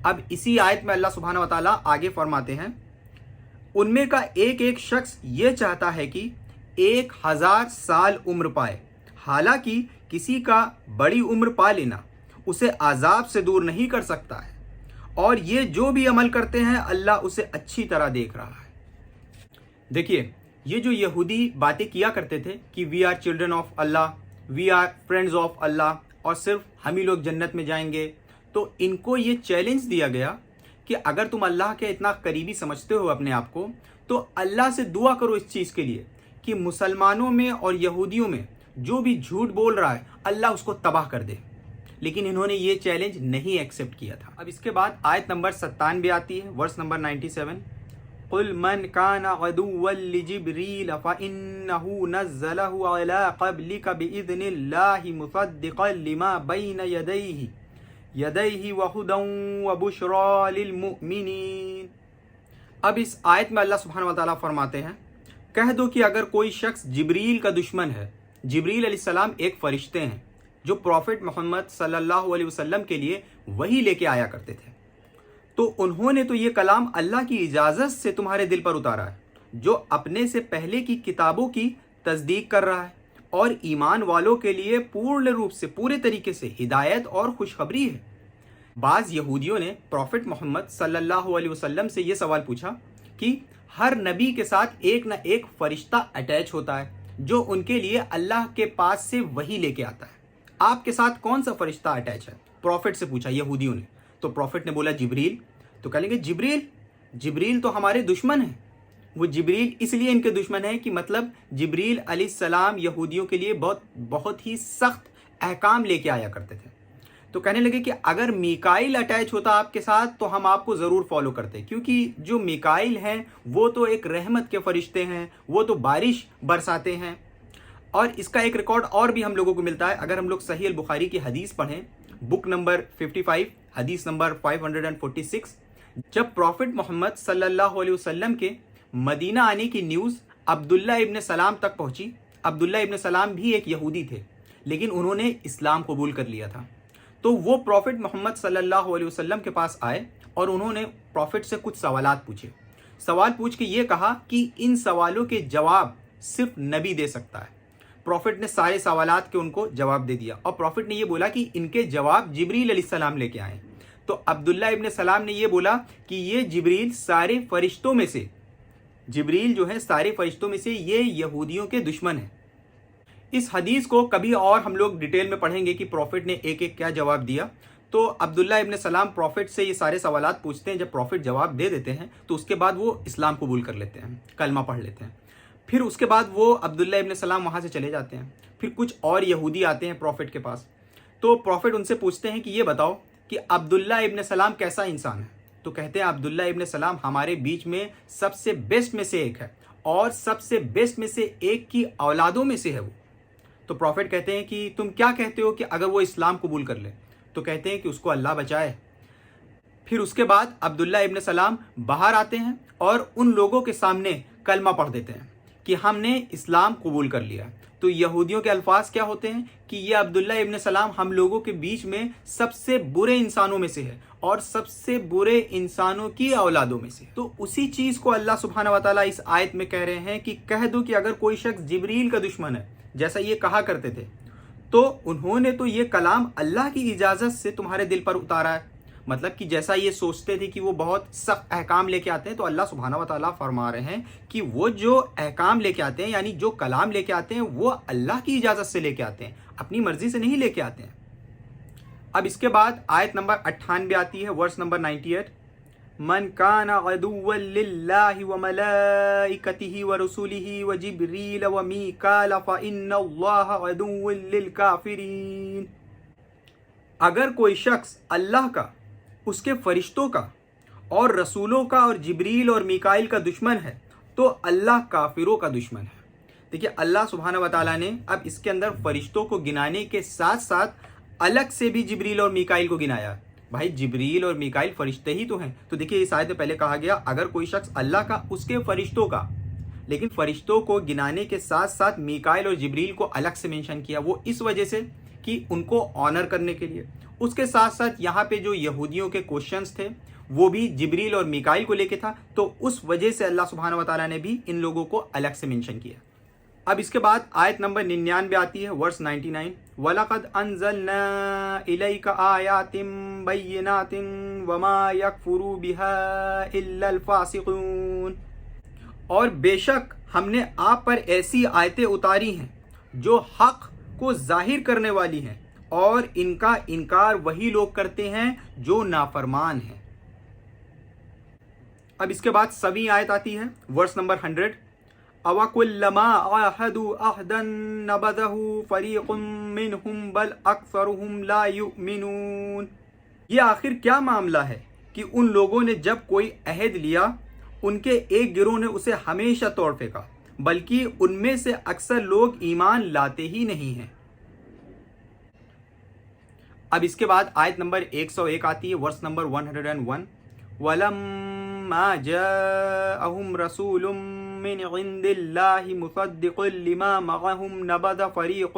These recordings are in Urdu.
اب اسی آیت میں اللہ سبحانہ و تعالیٰ آگے فرماتے ہیں ان میں کا ایک ایک شخص یہ چاہتا ہے کہ 1000 سال عمر پائے، حالانکہ کسی کا بڑی عمر پا لینا اسے عذاب سے دور نہیں کر سکتا ہے، اور یہ جو بھی عمل کرتے ہیں اللہ اسے اچھی طرح دیکھ رہا ہے۔ دیکھیے یہ جو یہودی باتیں کیا کرتے تھے کہ we are children of Allah, we are friends of Allah, اور صرف ہم ہی لوگ جنت میں جائیں گے، تو ان کو یہ چیلنج دیا گیا کہ اگر تم اللہ کے اتنا قریبی سمجھتے ہو اپنے آپ کو تو اللہ سے دعا کرو اس چیز کے لیے کہ مسلمانوں میں اور یہودیوں میں جو بھی جھوٹ بول رہا ہے اللہ اس کو تباہ کر دے، لیکن انہوں نے یہ چیلنج نہیں ایکسیپٹ کیا تھا۔ اب اس کے بعد آیت نمبر 97 آتی ہے، ورس نمبر 97، قُلْ مَنْ كَانَ عَدُوًّا لِجِبْرِيلَ فَإِنَّهُ نَزَّلَهُ عَلَىٰ قَبْلِكَ بِإِذْنِ اللَّهِ مُصَدِّقًا لِمَا بَيْنَ يَدَيْهِ وَهُدًى وَبُشْرَىٰ لِلْمُؤْمِنِينَ۔ اب اس آیت میں اللہ سبحانہ وتعالیٰ فرماتے ہیں کہہ دو کہ اگر کوئی شخص جبریل کا دشمن ہے، جبریل علیہ السلام ایک فرشتے ہیں جو پروفٹ محمد صلی اللہ علیہ وسلم کے لیے وحی لے کے آیا کرتے تھے، تو انہوں نے تو یہ کلام اللہ کی اجازت سے تمہارے دل پر اتارا ہے جو اپنے سے پہلے کی کتابوں کی تصدیق کر رہا ہے، اور ایمان والوں کے لیے پورن روپ سے پورے طریقے سے ہدایت اور خوشخبری ہے۔ بعض یہودیوں نے پروفٹ محمد صلی اللہ علیہ وسلم سے یہ سوال پوچھا کہ ہر نبی کے ساتھ ایک نہ ایک فرشتہ اٹیچ ہوتا ہے جو ان کے لیے اللہ کے پاس سے وحی لے کے آتا ہے، آپ کے ساتھ کون سا فرشتہ اٹیچ ہے؟ پروفٹ سے پوچھا یہودیوں نے، تو پروفٹ نے بولا جبریل۔ تو کہیں گے جبریل تو ہمارے دشمن ہیں، وہ جبریل اس لیے ان کے دشمن ہیں کہ مطلب جبریل علیہ السلام یہودیوں کے لیے بہت ہی سخت احکام لے کے آیا کرتے تھے۔ تو کہنے لگے کہ اگر میکائیل اٹیچ ہوتا آپ کے ساتھ تو ہم آپ کو ضرور فالو کرتے، کیونکہ جو میکائیل ہیں وہ تو ایک رحمت کے فرشتے ہیں، وہ تو بارش برساتے ہیں۔ اور اس کا ایک ریکارڈ اور بھی ہم لوگوں کو ملتا ہے، اگر ہم لوگ صحیح البخاری کی حدیث پڑھیں، بک نمبر 55 حدیث نمبر 546، جب پروفٹ محمد صلی اللہ علیہ وسلم کے مدینہ آنے کی نیوز عبداللہ ابن سلام تک پہنچی۔ عبداللہ ابن سلام بھی ایک یہودی تھے لیکن انہوں نے اسلام قبول کر لیا تھا، تو وہ پروفٹ محمد صلی اللہ علیہ وسلم کے پاس آئے اور انہوں نے پروفٹ سے کچھ سوالات پوچھے۔ سوال پوچھ کے یہ کہا کہ ان سوالوں کے جواب صرف نبی دے سکتا ہے۔ پروفٹ نے سارے سوالات کے ان کو جواب دے دیا، اور پروفٹ نے یہ بولا کہ ان کے جواب جبریل علیہ السلام لے کے آئے۔ تو عبداللہ ابن سلام نے یہ بولا کہ یہ جبریل سارے فرشتوں میں سے، جبریل جو ہے سارے فرشتوں میں سے یہ یہودیوں کے دشمن ہیں۔ اس حدیث کو کبھی اور ہم لوگ ڈیٹیل میں پڑھیں گے کہ پروفٹ نے ایک ایک کیا جواب دیا۔ تو عبداللہ ابن سلام پروفٹ سے یہ سارے سوالات پوچھتے ہیں، جب پروفٹ جواب دے دیتے ہیں تو اس کے بعد وہ اسلام قبول کر لیتے ہیں، کلمہ پڑھ لیتے ہیں۔ پھر اس کے بعد وہ عبداللہ ابن سلام وہاں سے چلے جاتے ہیں۔ پھر کچھ اور یہودی آتے ہیں پروفٹ کے پاس، تو پروفٹ ان سے پوچھتے ہیں کہ یہ بتاؤ کہ عبداللہ ابن سلام کیسا انسان ہے؟ تو کہتے ہیں عبداللہ ابن سلام ہمارے بیچ میں سب سے بیسٹ میں سے ایک ہے، اور سب سے بیسٹ میں سے ایک کی اولادوں میں سے ہے وہ۔ تو پروفٹ کہتے ہیں کہ تم کیا کہتے ہو کہ اگر وہ اسلام قبول کر لے؟ تو کہتے ہیں کہ اس کو اللہ بچائے۔ پھر اس کے بعد عبداللہ ابن سلام باہر آتے ہیں اور ان لوگوں کے سامنے کلمہ پڑھ دیتے ہیں کہ ہم نے اسلام قبول کر لیا۔ تو یہودیوں کے الفاظ کیا ہوتے ہیں کہ یہ عبداللہ ابن سلام ہم لوگوں کے بیچ میں سب سے برے انسانوں میں سے ہے، اور سب سے برے انسانوں کی اولادوں میں سے۔ تو اسی چیز کو اللہ سبحانہ و تعالیٰ اس آیت میں کہہ رہے ہیں کہ کہہ دو کہ اگر کوئی شخص جبریل کا دشمن ہے، جیسا یہ کہا کرتے تھے، تو انہوں نے تو یہ کلام اللہ کی اجازت سے تمہارے دل پر اتارا ہے۔ مطلب کہ جیسا یہ سوچتے تھے کہ وہ بہت سخت احکام لے کے آتے ہیں، تو اللہ سبحانہ و تعالیٰ فرما رہے ہیں کہ وہ جو احکام لے کے آتے ہیں، یعنی جو کلام لے کے آتے ہیں، وہ اللہ کی اجازت سے لے کے آتے ہیں، اپنی مرضی سے نہیں لے کے آتے ہیں۔ اب اس کے بعد آیت نمبر 98 آتی ہے، ورس نمبر 98، من کان عدوا للہ وملائکتہ ورسولہ وجبریل ومیکال فإن اللہ عدو للکافرین۔ اگر کوئی شخص اللہ کا، اس کے فرشتوں کا اور رسولوں کا اور جبریل اور میکائیل کا دشمن ہے تو اللہ کافروں کا دشمن ہے۔ دیکھیے اللہ سبحانہ و تعالیٰ نے اب اس کے اندر فرشتوں کو گنانے کے ساتھ ساتھ الگ سے بھی جبریل اور میکائیل کو گنایا۔ بھائی جبریل اور میکائیل فرشتے ہی تو ہیں۔ تو دیکھیے اس آیت میں پہلے کہا گیا اگر کوئی شخص اللہ کا، اس کے فرشتوں کا، لیکن فرشتوں کو گنانے کے ساتھ ساتھ میکائیل اور جبریل کو الگ سے مینشن کیا، وہ اس وجہ سے کہ کہ ان کو آنر کرنے کے لیے. اس کے ساتھ ساتھ یہاں پہ جو یہودیوں کے کوشچنس تھے وہ بھی جبریل اور میکائیل کو لے کے تھا, تو اس وجہ سے اللہ سبحانہ و تعالیٰ نے بھی ان لوگوں کو الگ سے منشن کیا. اب اس کے بعد آیت نمبر 99 آتی ہے, ورس 99. وَلَقَدْ أَنزَلْنَا إِلَيْكَ آيَاتٍ بَيِّنَاتٍ وَمَا يَكْفُرُ بِهَا إِلَّا الْفَاسِقُونَ. اور بے شک ہم نے آپ پر ایسی آیتیں اتاری ہیں جو حق کو ظاہر کرنے والی ہیں, اور ان کا انکار وہی لوگ کرتے ہیں جو نافرمان ہیں. اب اس کے بعد 7ویں آیت آتی ہے, ورس نمبر 100. أَوَكُلَّمَا عَاهَدُوا عَهْدًا نَبَذَهُ فَرِيقٌ مِّنْهُمْ بَلْ أَكْثَرُهُمْ لَا يُؤْمِنُونَ. یہ آخر کیا معاملہ ہے کہ ان لوگوں نے جب کوئی عہد لیا ان کے ایک گروہ نے اسے ہمیشہ توڑ پھینکا, بلکہ ان میں سے اکثر لوگ ایمان لاتے ہی نہیں ہیں. اب اس کے بعد آیت نمبر 101 آتی ہے, ورس نمبر 101. وَلَمَّا جَاءَهُمْ رَسُولٌ مِّنْ عِنْدِ اللَّهِ مُصَدِّقٌ لِمَا مَعَهُمْ نَبَذَ فَرِيقٌ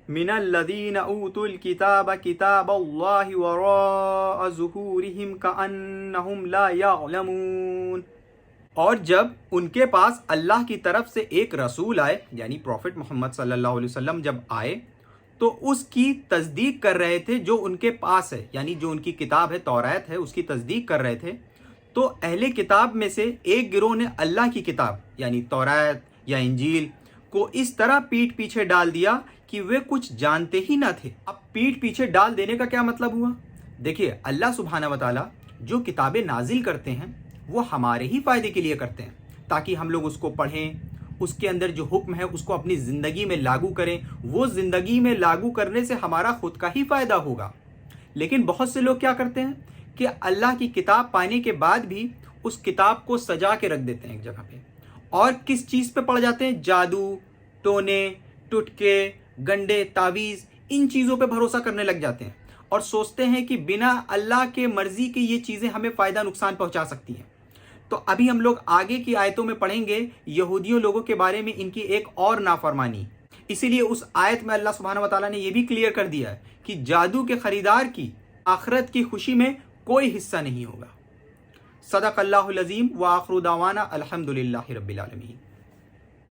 مِّنَ الَّذِينَ أُوتُوا الْكِتَابَ كِتَابَ اللَّهِ وَرَاءَ ظُهُورِهِمْ كَأَنَّهُمْ لَا يَعْلَمُونَ. اور جب ان کے پاس اللہ کی طرف سے ایک رسول آئے, یعنی پروفٹ محمد صلی اللہ علیہ وسلم جب آئے, تو اس کی تصدیق کر رہے تھے جو ان کے پاس ہے, یعنی جو ان کی کتاب ہے توریت ہے اس کی تصدیق کر رہے تھے. تو اہل کتاب میں سے ایک گروہ نے اللہ کی کتاب یعنی توریت یا انجیل کو اس طرح پیٹھ پیچھے ڈال دیا کہ وہ کچھ جانتے ہی نہ تھے. اب پیٹھ پیچھے ڈال دینے کا کیا مطلب ہوا؟ دیکھیے, اللہ سبحانہ و تعالیٰ جو کتابیں نازل کرتے ہیں وہ ہمارے ہی فائدے کے لیے کرتے ہیں, تاکہ ہم لوگ اس کو پڑھیں, اس کے اندر جو حکم ہے اس کو اپنی زندگی میں لاگو کریں. وہ زندگی میں لاگو کرنے سے ہمارا خود کا ہی فائدہ ہوگا. لیکن بہت سے لوگ کیا کرتے ہیں کہ اللہ کی کتاب پانے کے بعد بھی اس کتاب کو سجا کے رکھ دیتے ہیں ایک جگہ پہ, اور کس چیز پہ پڑ جاتے ہیں؟ جادو, ٹونے, ٹٹکے, گنڈے, تعویذ, ان چیزوں پہ بھروسہ کرنے لگ جاتے ہیں, اور سوچتے ہیں کہ بنا اللہ کے مرضی کے یہ چیزیں ہمیں فائدہ نقصان پہنچا سکتی ہیں. تو ابھی ہم لوگ آگے کی آیتوں میں پڑھیں گے یہودیوں لوگوں کے بارے میں ان کی ایک اور نافرمانی. اسی لیے اس آیت میں اللہ سبحانہ و تعالیٰ نے یہ بھی کلیئر کر دیا ہے کہ جادو کے خریدار کی آخرت کی خوشی میں کوئی حصہ نہیں ہوگا. صدق اللہ العظیم. وآخر دعوانا الحمدللہ رب العالمین.